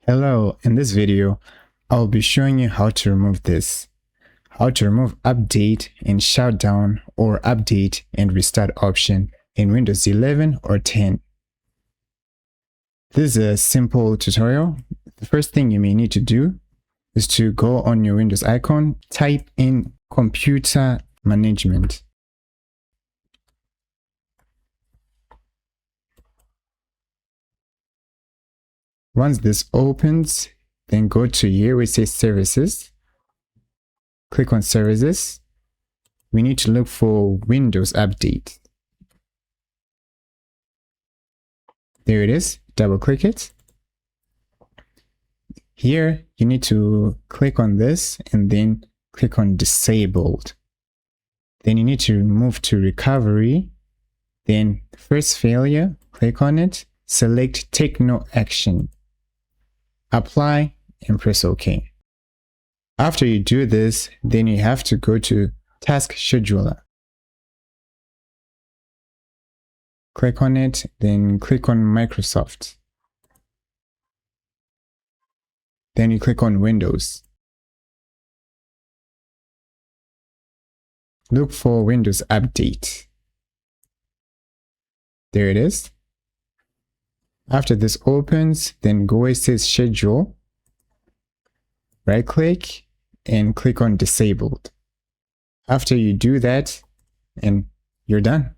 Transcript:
Hello, in this video, I'll be showing you how to remove this. How to remove update and shutdown or update and restart option in Windows 11 or 10. This is a simple tutorial. The first thing you may need to do is to go on your Windows icon, type in computer management. Once this opens, then go to here where it says services. Click on services. We need to look for Windows Update. There it is. Double click it. Here, you need to click on this and then click on disabled. Then you need to move to recovery. Then first failure, click on it. Select take no action. Apply and press OK. After you do this, then you have to go to Task Scheduler. Click on it, then click on Microsoft. Then you click on Windows. Look for Windows Update. There it is. After this opens, then go where it says Schedule. Right click and click on Disabled. After you do that, and you're done.